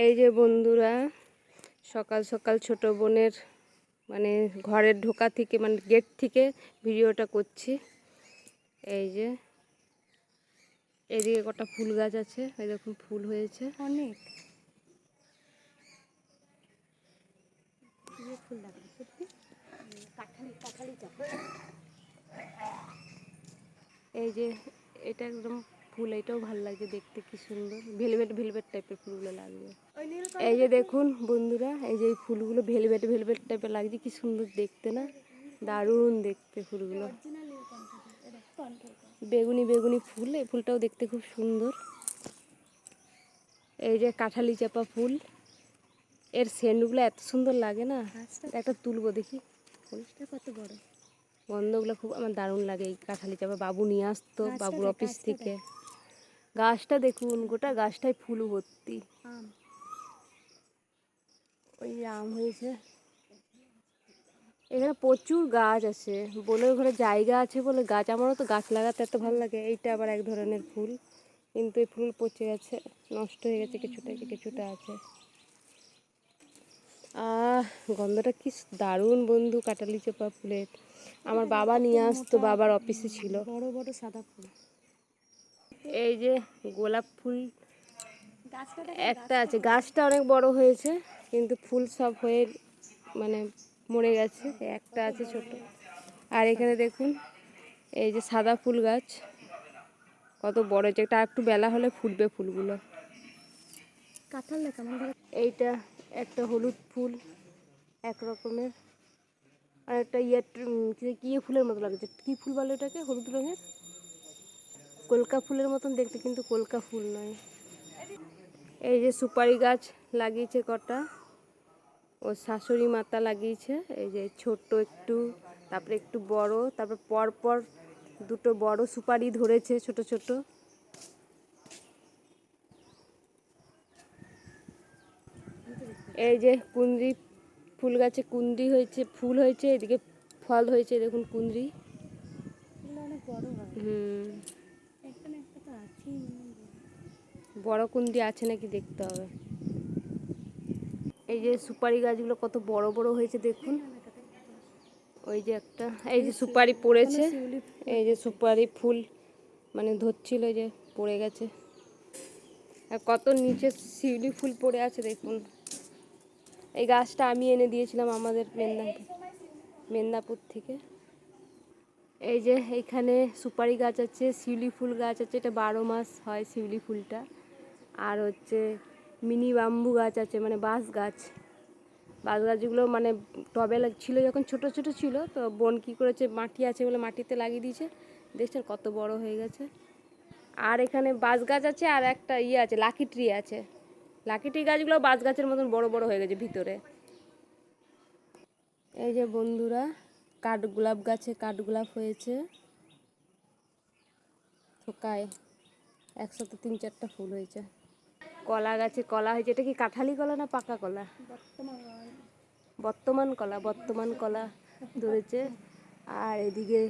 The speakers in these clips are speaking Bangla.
এই যে বন্ধুরা, সকাল সকাল ছোট বোনের মানে ঘরের ঢোকা থেকে মানে গেট থেকে ভিডিওটা করছি। এই যে এদিকে কটা ফুল গাছ আছে, এই দেখুন ফুল হয়েছে অনেক। ফুল এই যে এটা একদম ফুল, এটাও ভালো লাগছে দেখতে, কি সুন্দর ভেলভেট ভেলভেট টাইপের ফুলগুলো লাগছে। এই যে দেখুন বন্ধুরা, এই যে এই ফুলগুলো ভেলভেট ভেলভেট টাইপের লাগছে, কি সুন্দর দেখতে না, দারুণ দেখতে ফুলগুলো। বেগুনি বেগুনি ফুল, এই ফুলটাও দেখতে খুব সুন্দর। এই যে কাঁঠালি চাপা ফুল, এর সেন্টগুলো এত সুন্দর লাগে না, একটা তুলবো দেখি। ফুলটা কত বড়, গন্ধগুলো খুব আমার দারুণ লাগে। এই কাঁঠালি চাপা বাবু নিয়ে আসতো বাবুর অফিস থেকে। গাছটা দেখুন, গোটা গাছটাই ফুল ভর্তি। ওই আম হয়েছে, এখানে প্রচুর গাছ আছে, বোনের ঘরে জায়গা আছে বলে গাছ, আমারও তো গাছ লাগাতে এত ভালো লাগে। এইটা আবার এক ধরনের ফুল, কিন্তু এই ফুল পচে গেছে, নষ্ট হয়ে গেছে, কিছুটা কিছুটা আছে। গন্ধটা কি দারুণ বন্ধু কাঁঠালি চাপা ফুলের। আমার বাবা নিয়ে আসতো, বাবার অফিসে ছিল। বড় বড় সাদা ফুল। এই যে গোলাপ ফুল একটা আছে, গাছটা অনেক বড় হয়েছে কিন্তু ফুল সব হয়ে মানে মরে গেছে, একটা আছে ছোট। আর এখানে দেখুন এই যে সাদা ফুল গাছ কত বড় হয়েছে, এটা একটু বেলা হলে ফুটবে ফুলগুলো। কাঁঠাল লেখা এইটা একটা হলুদ ফুল এক রকমের, আর একটা কি ফুলের মতো লাগছে, কি ফুল বলে এটাকে, হলুদ রঙের কলকা ফুলের মতন দেখতে, কিন্তু কলকা ফুল নয়। এই যে সুপারি গাছ লাগিয়েছে কটা, ও শাশুড়ি মাতা লাগিয়েছে। এই যে ছোট একটু, তারপরে একটু বড়, তারপর পর পর দুটো বড় সুপারি ধরেছে ছোট ছোট। এই যে কুঁদরি ফুল গাছে কুঁদরি হয়েছে, ফুল হয়েছে, এদিকে ফল হয়েছে, দেখুন কুঁদরি অনেক বড় হয়। বড় কুঁদরি আছে নাকি দেখতে হবে। এই যে সুপারি গাছগুলো কত বড় বড় হয়েছে দেখুন। ওই যে একটা, এই যে সুপারি পড়েছে, এই যে সুপারি ফুল মানে ধরছিল, যে পড়ে গেছে। আর কত নিচে শিউলি ফুল পড়ে আছে দেখুন। এই গাছটা আমি এনে দিয়েছিলাম আমাদের মেদিনীপুর থেকে। এই যে এইখানে সুপারি গাছ আছে, শিউলি ফুল গাছ আছে, এটা 12 মাস হয় শিউলি ফুলটা। আর হচ্ছে মিনি বাম্বু গাছ আছে, মানে বাঁশ গাছ। বাঁশ গাছগুলো মানে টবে ছিল যখন ছোট ছোট ছিল, তো বোন কী করেছে, মাটি আছে বলে মাটিতে লাগিয়ে দিয়েছে, দেখছেন কত বড় হয়ে গেছে। আর এখানে বাঁশ গাছ আছে, আর একটা আছে লাকি ট্রি আছে। লাকি ট্রি গাছগুলো বাঁশ গাছের মতন বড় বড় হয়ে গেছে ভিতরে। এই যে বন্ধুরা, কাঠগোলাপ গাছে কাঠগোলাপ হয়েছে থোকায়, একসাথে 3-4টা ফুল হয়েছে। কলা গাছে কলা হয়েছে, এটা কি কাঁঠালি কলা না পাকা কলা? বর্তমান কলা ধরেছে। আর এদিকে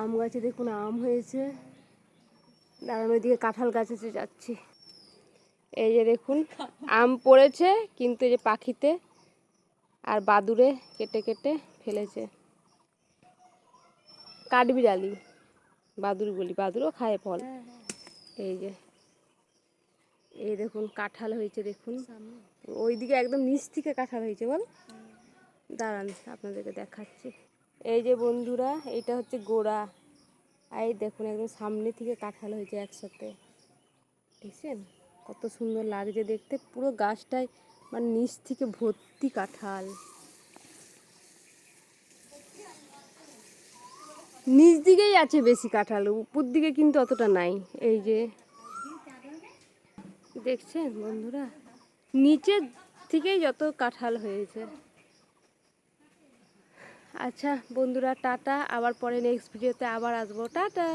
আম গাছে দেখুন আম হয়েছে, দাঁড়ানো, এদিকে কাঁঠাল গাছ আছে, যাচ্ছি। এই যে দেখুন আম পড়েছে, কিন্তু এই যে পাখিতে আর বাদুড়ে কেটে কেটে ফেলেছে। কাঠবিড়ালি, বাদুড় বলি, বাদুড়ও খায় ফল। এই যে এই দেখুন কাঁঠাল হয়েছে দেখুন, ওইদিকে একদম নিচ থেকে কাঁঠাল হয়েছে বল, দাঁড়ান আপনাদেরকে দেখাচ্ছি। এই যে বন্ধুরা, এটা হচ্ছে গোড়া, এই দেখুন একদম সামনে থেকে কাঁঠাল হয়েছে একসাথে, দেখছেন কত সুন্দর লাগছে দেখতে, পুরো গাছটায় মানে নিচ থেকে ভর্তি কাঁঠাল। নিচ দিকেই আছে বেশি কাঁঠাল, উপর দিকে কিন্তু অতটা নাই। এই যে দেখছেন বন্ধুরা, নিচের থেকেই যত কাঁঠাল হয়েছে। আচ্ছা বন্ধুরা, টাটা, আবার পরে নেক্সট ভিডিওতে আবার আসবো, টাটা।